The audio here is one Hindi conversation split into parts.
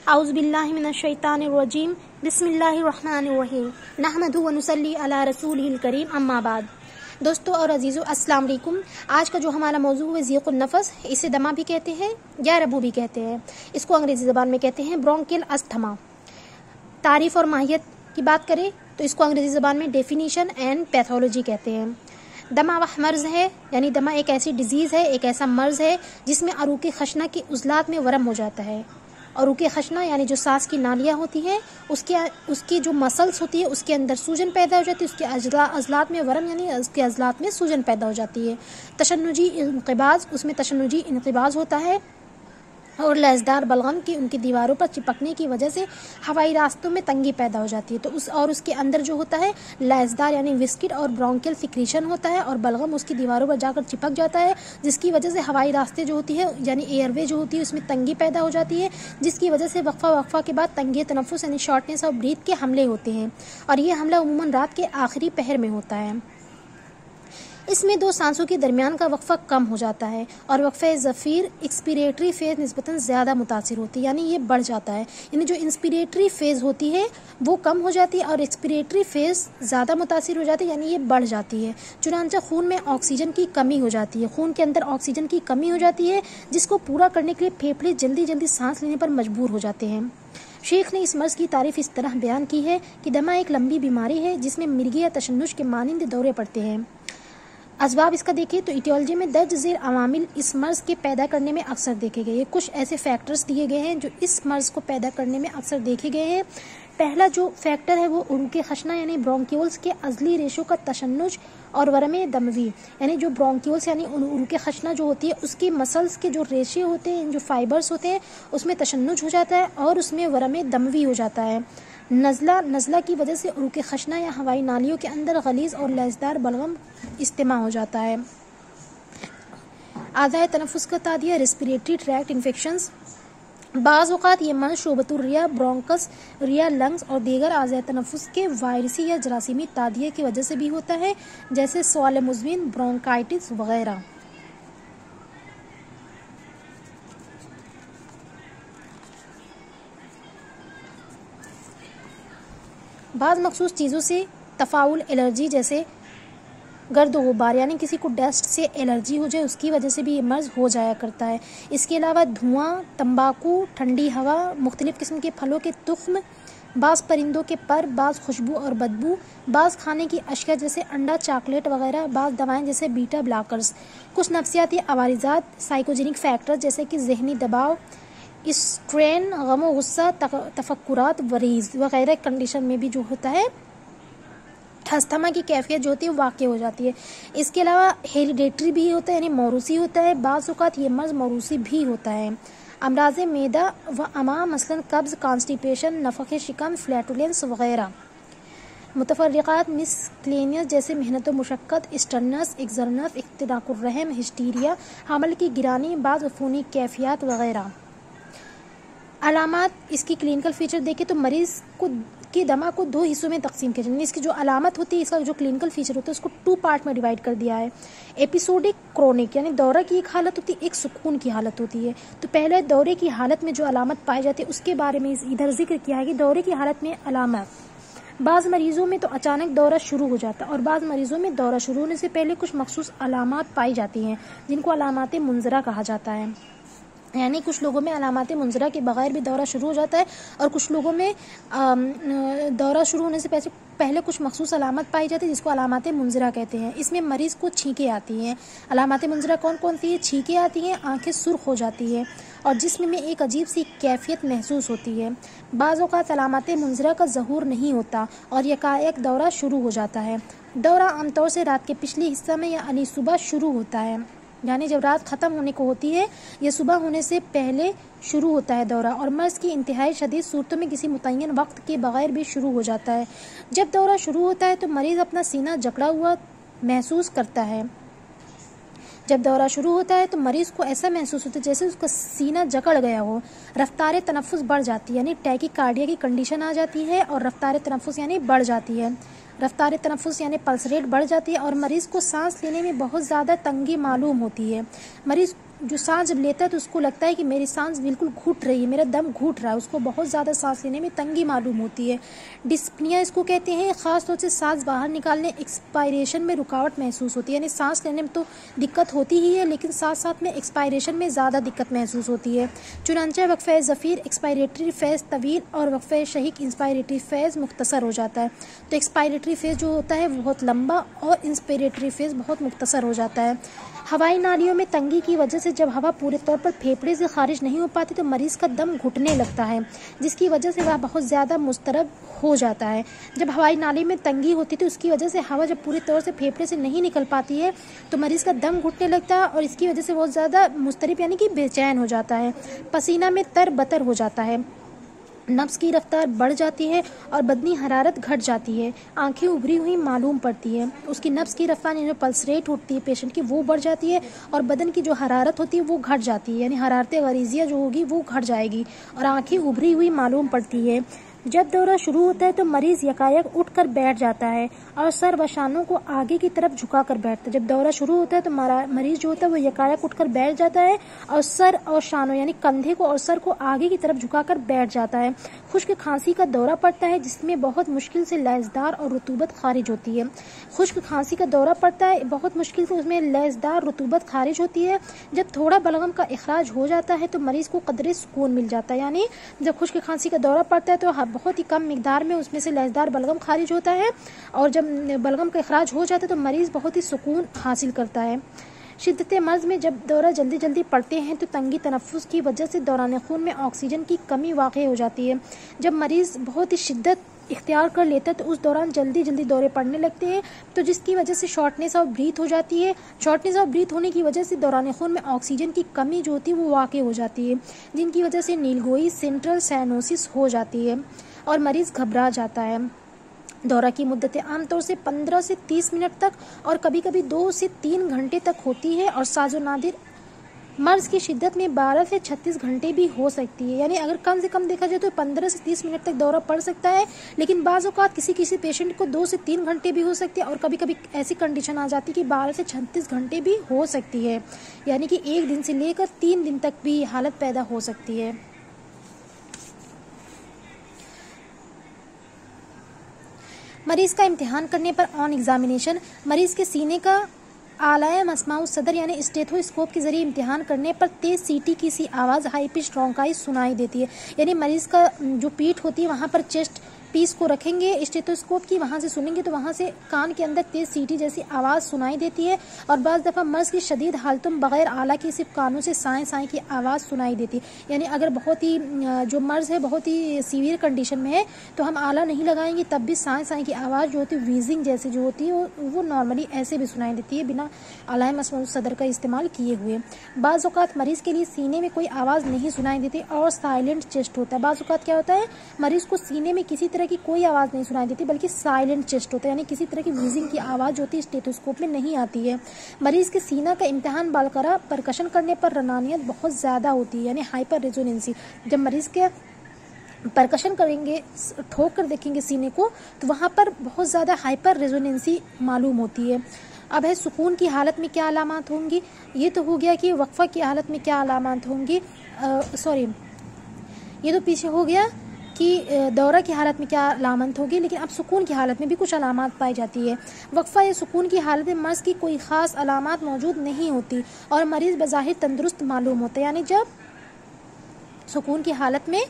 औज़ुबिल्लाहि मिनश्शैतानिर्रजीम बिस्मिल्लाहिर्रहमानिर्रहीम नहमदुहु व नुसल्ली अला रसूलिहिल करीम अम्मा बाद। दोस्तों और अजीज़ों अस्सलाम वालेकुम। आज का जो हमारा मौजू है ज़ीक़ुन नफ़स, इसे दमा भी कहते हैं या रबू भी कहते हैं। इसको अंग्रेज़ी ज़बान में कहते हैं ब्रोंकियल अस्थमा। तारीफ़ और माहियत की बात करें तो इसको अंग्रेज़ी ज़बान में डेफिनीशन एंड पैथोलॉजी कहते हैं। दमा वह मर्ज़ है, यानी दमा एक ऐसी डिजीज़ है, एक ऐसा मर्ज़ है जिसमें अरूक़ खशना की उज़लात में वरम हो जाता है। अरूक़ खशना यानी जो सांस की नालियाँ होती हैं उसकी जो मसल्स होती है उसके अंदर सूजन पैदा हो जाती है, उसके अज़लात में वरम यानी उसके अज़लात में सूजन पैदा हो जाती है। तशन्नुजी इन्क़िबाज़, उसमें तशन्नुजी इन्क़िबाज़ होता है और लैज़दार बलगम की उनकी दीवारों पर चिपकने की वजह से हवाई रास्तों में तंगी पैदा हो जाती है। तो उसके अंदर जो होता है लैज़दार यानी विस्किड और ब्रोंकियल सिक्रीशन होता है और बलगम उसकी दीवारों पर जाकर चिपक जाता है, जिसकी वजह से हवाई रास्ते जो होती है यानी एयरवे जो होती है उसमें तंगी पैदा हो जाती है, जिसकी वजह से वक्फा के बाद तंगी तनफ़ुस यानी शॉर्टनेस ऑफ ब्रीथ के हमले होते हैं। और ये हमला उमूमन रात के आखिरी पहर में होता है। इसमें दो सांसों के दरमियान का वक्फा कम हो जाता है और वक्फे ज़फ़ीर एक्सपीरेटरी फेज़ निस्बतन ज़्यादा मुतासिर होती है, यानी ये बढ़ जाता है। यानी जो इंस्पिरेटरी फेज़ होती है वो कम हो जाती है और एक्सपीरेटरी फेज़ ज़्यादा मुतासिर हो जाती है, यानी ये बढ़ जाती है। चुनांचे खून में ऑक्सीजन की कमी हो जाती है, खून के अंदर ऑक्सीजन की कमी हो जाती है, जिसको पूरा करने के लिए फेफड़े जल्दी जल्दी सांस लेने पर मजबूर हो जाते हैं। शेख ने इस मर्ज़ की तारीफ़ इस तरह बयान की है कि दमा एक लंबी बीमारी है जिसमें मिर्गी या तशन्नुश के मानिंद दौरे पड़ते हैं। असबाब इसका देखें तो इटियोलॉजी में दर्ज ज़ेर अवामिल इस मर्ज़ के पैदा करने में अक्सर देखे गए हैं। कुछ ऐसे फैक्टर्स दिए गए हैं जो इस मर्ज़ को पैदा करने में अक्सर देखे गए हैं। पहला जो फैक्टर है वो उरुक़ खशना यानी ब्रोंक्यूल्स के अज़ली रेशों का तशन्नुज और वरम दमवी, यानी जो ब्रोंक्यूल्स यानी उरुक़ खशना जो होती है उसकी मसल्स के जो रेशे होते हैं, जो फाइबर्स होते हैं उसमें तशन्नुज हो जाता है और उसमें वरम दमवी हो जाता है। नज़ला की वजह से उरुक़ खशना या हवाई नालियों के अंदर गलीज़ और लैज़दार बलगम इस्तेमा हो जाता है। आज़ाए तनफ़ुस का तादिया, रेस्पिरेटरी ट्रैक्ट इन्फेक्शंस। बाज़ औक़ात ये मर्ज़ शोबतुर रिया, ब्रोंकस रिया, लंग्स और दीगर आज़ाए तनफ़ुस के वायरसी या जरासीमी तादिये की वजह से भी होता है, जैसे सवाल मुज़बिन, ब्रोंकाइटिस वगैरह। बाज़ मखसूस चीज़ों से तफ़ाउल एलर्जी, जैसे गर्द गुबार यानी किसी को डस्ट से एलर्जी हो जाए उसकी वजह से भी ये मर्ज़ हो जाया करता है। इसके अलावा धुआं, तंबाकू, ठंडी हवा, मुख्तलिफ़ किस्म के फलों के तुख्म, बाज़ परिंदों के पर, बाज़ खुशबू और बदबू, बाज़ खाने की अशिया जैसे अंडा, चॉकलेट वगैरह, बाज़ दवाएं जैसे बीटा ब्लॉकर्स, कुछ नफ्सियाती अवारिज़ात, साइकोजेनिक फैक्टर जैसे कि जहनी दबाव, स्ट्रेन, गम गुस्सा, तफक्कुरात, वरीज़ वगैरह कंडीशन में भी जो होता है अस्थमा की कैफियत जो होती है वाक़ हो जाती है। इसके अलावा हेरिडेटरी भी होता है यानी मौरूसी होता है। बाज़ औक़ात ये मर्ज़ मौरूसी भी होता है। अमराज़ मैदा व अमा मसलन कब्ज़, कॉन्स्टिपेशन, नफ़ख़ शिकम, फ्लैटुलेंस वगैरह। मुतफ़र्रिक़ात मिसक्लेनियस जैसे मेहनत व मुशक्क़त, स्टर्नस, एक्ज़र्नस, इख्तिनाक़ुर्रहम, हिस्टीरिया, हमल की गिरानी, बाज़ अफ़ूनी कैफियत वगैरह। अलामात, इसकी क्लिनिकल फीचर देखें तो मरीज़ की दमा को दो हिस्सों में तकसीम किया जाए। इसकी जो अलामत होती है, इसका जो क्लिनिकल फीचर होता है उसको 2 पार्ट में डिवाइड कर दिया है। एपिसोडिक, क्रोनिक, यानी दौरा की एक हालत होती है, एक सुकून की हालत होती है। तो पहले दौरे की हालत में जो अलामत पाई जाती है उसके बारे में इधर जिक्र किया है कि दौरे की हालत में अलामत, बाज़ मरीज़ों में तो अचानक दौरा शुरू हो जाता है और बाज़ मरीज़ों में दौरा शुरू होने से पहले कुछ मखसूस अलामत पाई जाती हैं जिनको अलामत मुंजरा कहा जाता है। यानी कुछ लोगों में अलामत मुंजरा के बगैर भी दौरा शुरू हो जाता है और कुछ लोगों में दौरा शुरू होने से पहले कुछ मखसूस अलामत पाई जाती है जिसको अलामत मुंजरा कहते हैं। इसमें मरीज़ को छींकें आती हैं। अलामत मुंजरा कौन कौन सी है? छींकें आती हैं, आंखें सुर्ख हो जाती है और जिस्म में एक अजीब सी कैफियत महसूस होती है। बाज़ औक़ात अलामत मुंजरा का ज़हूर नहीं होता और यकायक दौरा शुरू हो जाता है। दौरा आमतौर से रात के पिछले हिस्से में या अली सुबह शुरू होता है, यानी जब रात ख़त्म होने को होती है या सुबह होने से पहले शुरू होता है दौरा और मर्ज़ की इंतहाई शदीद सूरतों में किसी मुतय्यन वक्त के बगैर भी शुरू हो जाता है। जब दौरा शुरू होता है तो मरीज़ अपना सीना जकड़ा हुआ महसूस करता है। जब दौरा शुरू होता है तो मरीज़ को ऐसा महसूस होता है जैसे उसका सीना जकड़ गया हो। रफ्तार तनफ़ुस बढ़ जाती है यानी टैकीकार्डिया की कंडीशन आ जाती है और रफ्तार तनफ़ुस यानी बढ़ जाती है। रफ्तार तनफ़ुस यानी पल्स रेट बढ़ जाती है और मरीज़ को सांस लेने में बहुत ज़्यादा तंगी मालूम होती है। मरीज़ जो सांस जब लेता है तो उसको लगता है कि मेरी सांस बिल्कुल घुट रही है, मेरा दम घुट रहा है, उसको बहुत ज़्यादा सांस लेने में तंगी मालूम होती है। डिस्पनिया इसको कहते हैं। ख़ास तौर से सांस बाहर निकालने एक्सपायरेशन में रुकावट महसूस होती है, यानी सांस लेने में तो दिक्कत होती ही है लेकिन साथ साथ में एक्सपायरेशन में ज़्यादा दिक्कत महसूस होती है। चुनांचे वक्फ़े ज़फ़ीर एक्सपायरेटरी फ़ेज़ तवील और वक्फ़े शहीक इंस्पायरेटरी फ़ेज़ मुख्तसर हो जाता है। तो एक्सपायरेटरी फ़ेज़ जो होता है वो बहुत लंबा और इंस्पिरेटरी फ़ेज़ बहुत मुख्तसर हो जाता है। हवाई नालियों में तंगी की वजह से जब हवा पूरे तौर पर फेफड़े से खारिज नहीं हो पाती तो मरीज़ का दम घुटने लगता है, जिसकी वजह से वह बहुत ज़्यादा मुस्तरब हो जाता है। जब हवाई नाली में तंगी होती है तो उसकी वजह से हवा जब पूरे तौर से फेफड़े से नहीं निकल पाती है तो मरीज़ का दम घुटने लगता है और इसकी वजह से बहुत ज़्यादा मुस्तरब यानी कि बेचैन हो जाता है। पसीना में तरबतर हो जाता है, नब्ज़ की रफ्तार बढ़ जाती है और बदनी हरारत घट जाती है, आंखें उभरी हुई मालूम पड़ती है, उसकी नब्ज़ की रफ्तार यानी पल्स रेट होती है पेशेंट की वो बढ़ जाती है और बदन की जो हरारत होती है वो घट जाती है, यानी हरारत गरीज़िया जो होगी वो घट जाएगी और आंखें उभरी हुई मालूम पड़ती है। जब दौरा शुरू होता है तो मरीज़ यकायक उठकर बैठ जाता है और सर व शानों को आगे की तरफ झुका कर बैठता है। जब दौरा शुरू होता है तो मरीज़ जो होता है वो यकायक उठकर बैठ जाता है और सर और शानों यानी कंधे को और सर को आगे की तरफ झुकाकर बैठ जाता है। खुश्क खांसी का दौरा पड़ता है जिसमें बहुत मुश्किल से लैज़दार और रुतूबत खारिज होती है। खुश्क खांसी का दौरा पड़ता है, बहुत मुश्किल से उसमें लैज़दार रुतूबत खारिज होती है। जब थोड़ा बलगम का इखराज हो जाता है तो मरीज़ को कदरे सुकून मिल जाता है, यानी जब खुश्क खांसी का दौरा पड़ता है तो बहुत ही कम मिकदार में उसमें से लैज़दार बलगम खारिज होता है और जब बलगम का इखराज हो जाता है तो मरीज़ बहुत ही सुकून हासिल करता है। शिद्दत मर्ज़ में जब दौरा जल्दी जल्दी पड़ते हैं तो तंगी तनफ़ुस की वजह से दौरान खून में ऑक्सीजन की कमी वाक़ हो जाती है। जब मरीज़ बहुत ही शिद्दत इख्तियार कर लेता है तो उस दौरान जल्दी जल्दी दौरे पड़ने लगते हैं, तो जिसकी वजह से शॉर्टनेस ऑफ ब्रीथ हो जाती है। शॉर्टनेस ऑफ ब्रीथ होने की वजह से दौरान खून में ऑक्सीजन की कमी जो होती है वो वाक़ हो जाती है, जिनकी वजह से नीलगोई सेंट्रल साइनोसिस हो जाती है और मरीज़ घबरा जाता है। दौरा की मुद्दतें आमतौर से 15 से 30 मिनट तक और कभी कभी 2 से 3 घंटे तक होती है और साजो नादिर मर्ज़ की शिद्दत में 12 से 36 घंटे भी हो सकती है, यानी अगर कम से कम देखा जाए तो 15 से 30 मिनट तक दौरा पड़ सकता है, लेकिन बाज़ औक़ात किसी किसी पेशेंट को 2 से 3 घंटे भी हो सकती है और कभी कभी ऐसी कंडीशन आ जाती है कि 12 से 36 घंटे भी हो सकती है, यानी कि 1 दिन से लेकर 3 दिन तक भी हालत पैदा हो सकती है। मरीज़ का इम्तिहान करने पर ऑन एग्जामिनेशन मरीज़ के सीने का आलाए मस्माउ सदर यानी स्टेथोस्कोप के जरिए इम्तिहान करने पर तेज सीटी की सी आवाज़ हाई पिच रोंकाई सुनाई देती है, यानी मरीज़ का जो पीठ होती है वहाँ पर चेस्ट पीस को रखेंगे स्टेथोस्कोप की, वहाँ से सुनेंगे तो वहाँ से कान के अंदर तेज़ सीटी जैसी आवाज़ सुनाई देती है और बाज़ दफ़ा मर्ज़ की शदीद हालतों में बग़ैर आला के सिर्फ कानों से साएँ साएँ की आवाज़ सुनाई देती है, यानी अगर बहुत ही जो मर्ज़ है बहुत ही सीवियर कंडीशन में है तो हम आला नहीं लगाएंगे तब भी साएँ साएँ की आवाज़ जो होती है वीजिंग जैसी जो होती है वो नॉर्मली ऐसे भी सुनाई देती है बिना आलाए मस्माउ सदर का इस्तेमाल किए हुए। बाज़ औक़ात मरीज़ के लिए सीने में कोई आवाज़ नहीं सुनाई देती और साइलेंट चेस्ट होता है। बाज़ औक़ात क्या होता है मरीज़ को सीने में किसी तरह की कोई आवाज़ नहीं सुनाई देती बल्कि साइलेंट चेस्ट होता है, यानी किसी तरह की व्हीजिंग की आवाज़ होती है स्टेथोस्कोप में नहीं आती है। मरीज़ के सीना का इम्तिहान बालकरा परकशन करने पर रनानियत बहुत ज़्यादा होती है, यानी हाइपर रेजोनेंसी। जब मरीज़ के परकशन करेंगे ठोक कर देखेंगे सीने को तो वहाँ पर बहुत ज़्यादा हाइपर रेजोनेंसी मालूम होती है। अब है सुकून की हालत में क्या अलामात होंगी, ये तो हो गया कि वक्फ़ा की हालत में क्या अलामात होंगी, ये तो पीछे हो गया कि दौरा की हालत में क्या अलामत होगी, लेकिन अब सुकून की हालत में भी कुछ अलामात पाई जाती है। वक्फ़ा या सुकून की हालत में मर्ज़ की कोई ख़ास अलामात मौजूद नहीं होती और मरीज़ बज़ाहिर तंदुरुस्त मालूम होता है, यानी जब सुकून की हालत में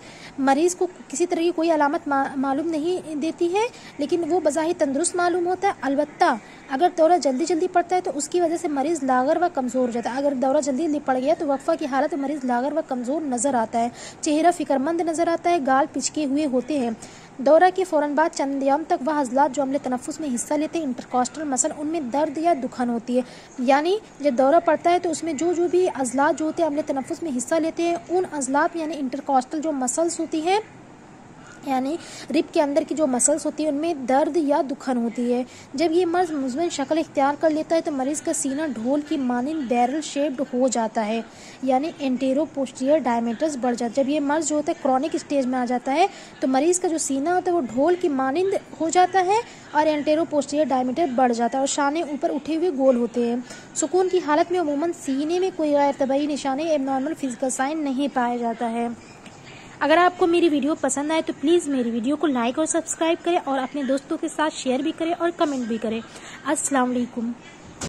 मरीज़ को किसी तरह की कोई अलामत मालूम नहीं देती है लेकिन वो बज़ाहिर तंदुरुस्त मालूम होता है। अलबत्ता अगर दौरा जल्दी जल्दी पड़ता है तो उसकी वजह से मरीज़ लागर व कमज़ोर हो जाता है। अगर दौरा जल्दी जल्दी पड़ गया तो वक्फ़ा की हालत में मरीज़ लागर व कमज़ोर नज़र आता है, चेहरा फ़िक्रमंद नज़र आता है, गाल पिचके हुए होते हैं। दौरा के फ़ौरन बाद चंद अय्याम तक वह अज़लात जो अमले तनफ़ुस में हिस्सा लेते हैं इंटरकॉस्टल मसल उनमें दर्द या दुखन होती है, यानी जब दौरा पड़ता है तो उसमें जो भी अज़लात जो होते हैं अमले तनफ़ुस में हिस्सा लेते हैं उन अज़लात यानी इंटरकॉस्टल जो मसल्स होती हैं यानी रिब के अंदर की जो मसल्स होती है उनमें दर्द या दुखन होती है। जब ये मर्ज मुज़म्मिन शक्ल इख्तियार कर लेता है तो मरीज़ का सीना ढोल की मानिंद बैरल शेप्ड हो जाता है, यानी एंटेरो पोस्टीरियर डायमीटर्स बढ़ जाता है। जब ये मर्ज जो होता है क्रॉनिक स्टेज में आ जाता है तो मरीज़ का जो सीना होता है वो ढोल की मानिंद हो जाता है और एंटेरो पोस्टीरियर डायमीटर बढ़ जाता है और शाने ऊपर उठे हुए गोल होते हैं। सुकून की हालत में अमूमन सीने में कोई गैर तबई निशानी एबनॉर्मल फिजिकल साइन नहीं पाया जाता है। अगर आपको मेरी वीडियो पसंद आए तो प्लीज़ मेरी वीडियो को लाइक और सब्सक्राइब करें और अपने दोस्तों के साथ शेयर भी करें और कमेंट भी करें। अस्सलाम वालेकुम।